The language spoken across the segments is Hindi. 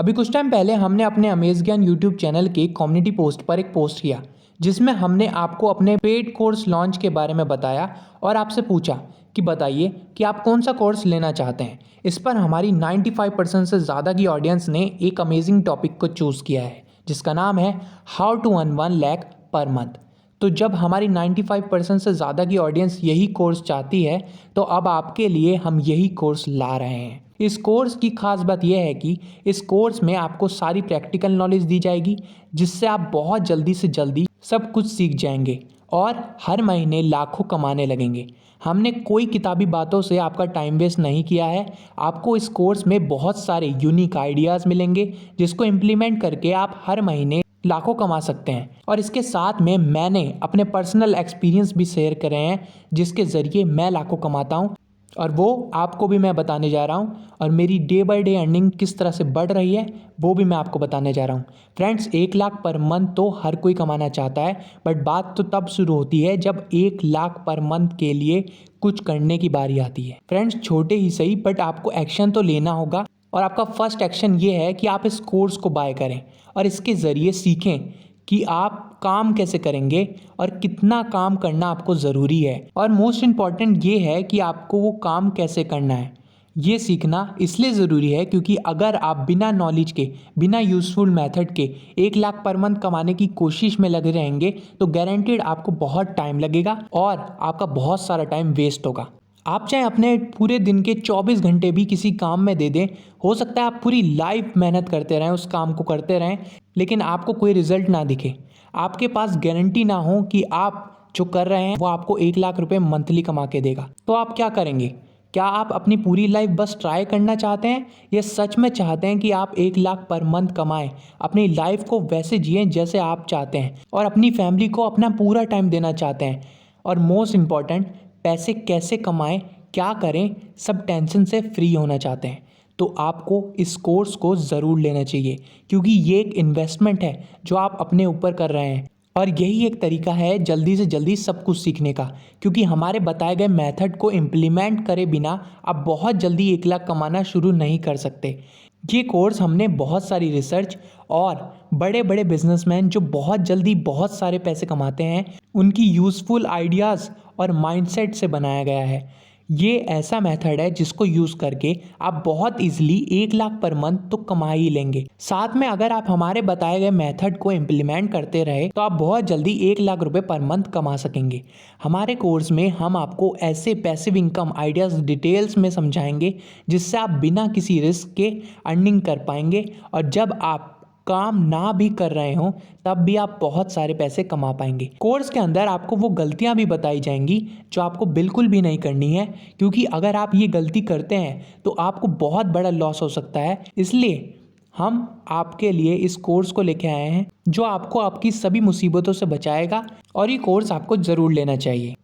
अभी कुछ टाइम पहले हमने अपने अमेज़ ज्ञान यूट्यूब चैनल के कम्युनिटी पोस्ट पर एक पोस्ट किया जिसमें हमने आपको अपने पेड कोर्स लॉन्च के बारे में बताया और आपसे पूछा कि बताइए कि आप कौन सा कोर्स लेना चाहते हैं। इस पर हमारी 95% से ज़्यादा की ऑडियंस ने एक अमेजिंग टॉपिक को चूज़ किया है जिसका नाम है how to earn 1 lakh per month. तो जब हमारी 95% से ज़्यादा की ऑडियंस यही कोर्स चाहती है तो अब आपके लिए हम यही कोर्स ला रहे हैं। इस कोर्स की खास बात यह है कि इस कोर्स में आपको सारी प्रैक्टिकल नॉलेज दी जाएगी जिससे आप बहुत जल्दी से जल्दी सब कुछ सीख जाएंगे और हर महीने लाखों कमाने लगेंगे। हमने कोई किताबी बातों से आपका टाइम वेस्ट नहीं किया है। आपको इस कोर्स में बहुत सारे यूनिक आइडियाज़ मिलेंगे जिसको इम्प्लीमेंट करके आप हर महीने लाखों कमा सकते हैं। और इसके साथ में मैंने अपने पर्सनल एक्सपीरियंस भी शेयर करे हैं जिसके ज़रिए मैं लाखों कमाता हूँ और वो आपको भी मैं बताने जा रहा हूँ। और मेरी डे बाय डे अर्निंग किस तरह से बढ़ रही है वो भी मैं आपको बताने जा रहा हूँ। फ्रेंड्स, 1 लाख पर मंथ तो हर कोई कमाना चाहता है, बट बात तो तब शुरू होती है जब 1 लाख पर मंथ के लिए कुछ करने की बारी आती है। फ्रेंड्स, छोटे ही सही बट आपको एक्शन तो लेना होगा और आपका फर्स्ट एक्शन ये है कि आप इस कोर्स को बाय करें और इसके ज़रिए सीखें कि आप काम कैसे करेंगे और कितना काम करना आपको ज़रूरी है। और मोस्ट इम्पॉर्टेंट ये है कि आपको वो काम कैसे करना है। ये सीखना इसलिए ज़रूरी है क्योंकि अगर आप बिना नॉलेज के, बिना यूज़फुल मेथड के 1 लाख पर मंथ कमाने की कोशिश में लगे रहेंगे तो गारंटीड आपको बहुत टाइम लगेगा और आपका बहुत सारा टाइम वेस्ट होगा। आप चाहे अपने पूरे दिन के 24 घंटे भी किसी काम में दे दें, हो सकता है आप पूरी लाइफ मेहनत करते रहें, उस काम को करते रहें, लेकिन आपको कोई रिजल्ट ना दिखे, आपके पास गारंटी ना हो कि आप जो कर रहे हैं वो आपको 1 लाख रुपए मंथली कमा के देगा। तो आप क्या करेंगे? क्या आप अपनी पूरी लाइफ बस ट्राई करना चाहते हैं या सच में चाहते हैं कि आप 1 लाख पर मंथ कमाएं, अपनी लाइफ को वैसे जिएं जैसे आप चाहते हैं और अपनी फैमिली को अपना पूरा टाइम देना चाहते हैं? और मोस्ट इम्पॉर्टेंट, पैसे कैसे कमाएं, क्या करें, सब टेंशन से फ्री होना चाहते हैं? तो आपको इस कोर्स को ज़रूर लेना चाहिए क्योंकि ये एक इन्वेस्टमेंट है जो आप अपने ऊपर कर रहे हैं और यही एक तरीका है जल्दी से जल्दी सब कुछ सीखने का। क्योंकि हमारे बताए गए मेथड को इम्प्लीमेंट करे बिना आप बहुत जल्दी 1 लाख कमाना शुरू नहीं कर सकते। ये कोर्स हमने बहुत सारी रिसर्च और बड़े बड़े बिजनेसमैन जो बहुत जल्दी बहुत सारे पैसे कमाते हैं उनकी यूज़फुल आइडियाज़ और माइंडसेट से बनाया गया है। ये ऐसा मेथड है जिसको यूज़ करके आप बहुत इजीली 1 लाख पर मंथ तो कमा ही लेंगे। साथ में अगर आप हमारे बताए गए मेथड को इम्प्लीमेंट करते रहे तो आप बहुत जल्दी 1 लाख रुपए पर मंथ कमा सकेंगे। हमारे कोर्स में हम आपको ऐसे पैसिव इनकम आइडियाज़ डिटेल्स में समझाएंगे जिससे आप बिना किसी रिस्क के अर्निंग कर पाएंगे और जब आप काम ना भी कर रहे हो तब भी आप बहुत सारे पैसे कमा पाएंगे। कोर्स के अंदर आपको वो गलतियां भी बताई जाएंगी जो आपको बिल्कुल भी नहीं करनी है, क्योंकि अगर आप ये गलती करते हैं तो आपको बहुत बड़ा लॉस हो सकता है। इसलिए हम आपके लिए इस कोर्स को लेके आए हैं जो आपको आपकी सभी मुसीबतों से बचाएगा और ये कोर्स आपको ज़रूर लेना चाहिए।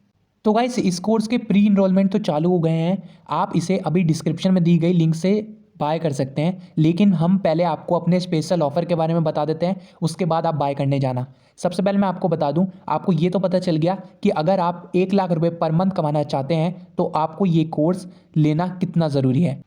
तो गाइस, इस कोर्स के प्री इनरोलमेंट तो चालू हो गए हैं। आप इसे अभी डिस्क्रिप्शन में दी गई लिंक से बाय कर सकते हैं, लेकिन हम पहले आपको अपने स्पेशल ऑफर के बारे में बता देते हैं, उसके बाद आप बाय करने जाना। सबसे पहले मैं आपको बता दूं, आपको ये तो पता चल गया कि अगर आप 1 लाख रुपए पर मंथ कमाना चाहते हैं तो आपको ये कोर्स लेना कितना ज़रूरी है।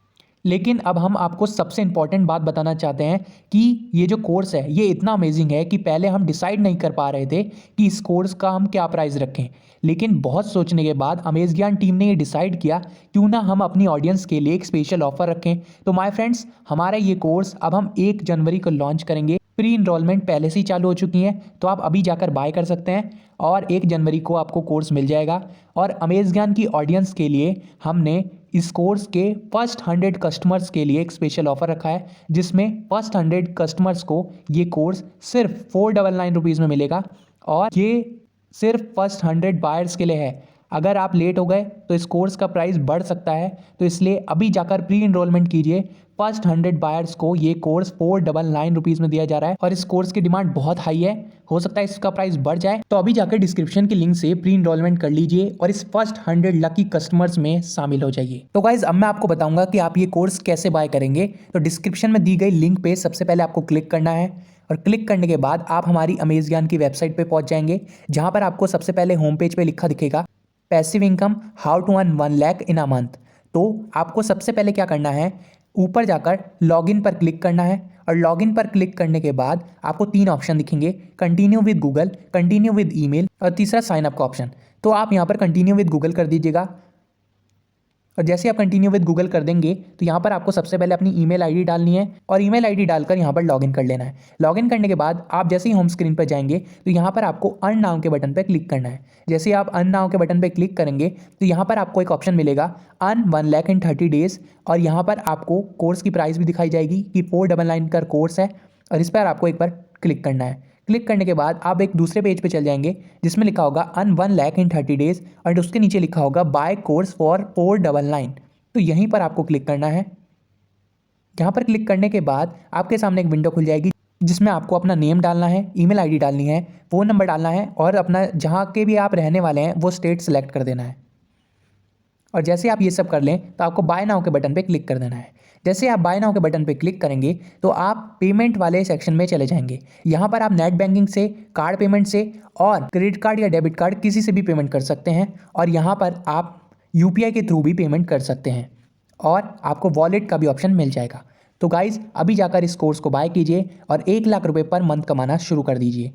लेकिन अब हम आपको सबसे इम्पॉर्टेंट बात बताना चाहते हैं कि ये जो कोर्स है ये इतना अमेजिंग है कि पहले हम डिसाइड नहीं कर पा रहे थे कि इस कोर्स का हम क्या प्राइस रखें, लेकिन बहुत सोचने के बाद अमेज़ ज्ञान टीम ने ये डिसाइड किया क्यों ना हम अपनी ऑडियंस के लिए एक स्पेशल ऑफर रखें। तो माय फ्रेंड्स, हमारा ये कोर्स अब हम 1 जनवरी को लॉन्च करेंगे। प्री इनरोलमेंट पहले से ही चालू हो चुकी है तो आप अभी जाकर बाय कर सकते हैं और 1 जनवरी को आपको कोर्स मिल जाएगा। और अमेज़ ज्ञान की ऑडियंस के लिए हमने इस कोर्स के फर्स्ट 100 कस्टमर्स के लिए एक स्पेशल ऑफर रखा है जिसमें फर्स्ट 100 कस्टमर्स को ये कोर्स सिर्फ 499 रुपीज़ में मिलेगा और ये सिर्फ फर्स्ट 100 बायर्स के लिए है। अगर आप लेट हो गए तो इस कोर्स का प्राइस बढ़ सकता है, तो इसलिए अभी जाकर प्री इनरोलमेंट कीजिए। फर्स्ट 100 बायर्स को ये कोर्स 499 रुपीज़ में दिया जा रहा है और इस कोर्स की डिमांड बहुत हाई है, हो सकता है इसका प्राइस बढ़ जाए। तो अभी जाकर डिस्क्रिप्शन की लिंक से प्री इनरोलमेंट कर लीजिए और इस फर्स्ट 100 लकी कस्टमर्स में शामिल हो जाइए। तो गाइज, अब मैं आपको बताऊंगा कि आप ये कोर्स कैसे बाय करेंगे। तो डिस्क्रिप्शन में दी गई लिंक पे सबसे पहले आपको क्लिक करना है और क्लिक करने के बाद आप हमारी अमेज़ ज्ञान की वेबसाइट पे पहुंच जाएंगे, जहां पर आपको सबसे पहले होम पेज पे लिखा दिखेगा passive income how to earn 1 lakh in a month. तो आपको सबसे पहले क्या करना है, ऊपर जाकर लॉगिन पर क्लिक करना है और लॉगिन पर क्लिक करने के बाद आपको 3 ऑप्शन दिखेंगे, continue with Google, continue with email और तीसरा साइन अप का ऑप्शन। तो आप यहाँ पर कंटिन्यू विद गूगल कर दीजिएगा और जैसे आप कंटिन्यू विद गूगल कर देंगे तो यहाँ पर आपको सबसे पहले अपनी ईमेल आईडी डालनी है और ईमेल आईडी डालकर यहाँ पर लॉगिन कर लेना है। लॉगिन करने के बाद आप जैसे ही होम स्क्रीन पर जाएंगे तो यहाँ पर आपको अर्न नाउ के बटन पर क्लिक करना है। जैसे आप अर्न नाउ के बटन पर क्लिक करेंगे तो यहाँ पर आपको एक ऑप्शन मिलेगा अर्न 1 लाख इन 30 डेज और यहाँ पर आपको कोर्स की प्राइस भी दिखाई जाएगी कि 499 का कोर्स है और इस पर आपको एक बार क्लिक करना है। क्लिक करने के बाद आप एक दूसरे पेज पे चल जाएंगे जिसमें लिखा होगा अर्न 1 लाख इन 30 डेज और उसके नीचे लिखा होगा बाय कोर्स फॉर 499। तो यहीं पर आपको क्लिक करना है। यहाँ पर क्लिक करने के बाद आपके सामने एक विंडो खुल जाएगी जिसमें आपको अपना नेम डालना है, ईमेल आईडी डालनी है, फ़ोन नंबर डालना है और अपना जहाँ के भी आप रहने वाले हैं वो स्टेट सेलेक्ट कर देना है। और जैसे आप ये सब कर लें तो आपको बाय नाउ के बटन पे क्लिक कर देना है। जैसे आप बाय नाउ के बटन पे क्लिक करेंगे तो आप पेमेंट वाले सेक्शन में चले जाएंगे। यहाँ पर आप नेट बैंकिंग से, कार्ड पेमेंट से और क्रेडिट कार्ड या डेबिट कार्ड किसी से भी पेमेंट कर सकते हैं और यहाँ पर आप यूपीआई के थ्रू भी पेमेंट कर सकते हैं और आपको वॉलेट का भी ऑप्शन मिल जाएगा। तो गाइज़ अभी जाकर इस कोर्स को बाय कीजिए और 1 लाख रुपए पर मंथ कमाना शुरू कर दीजिए।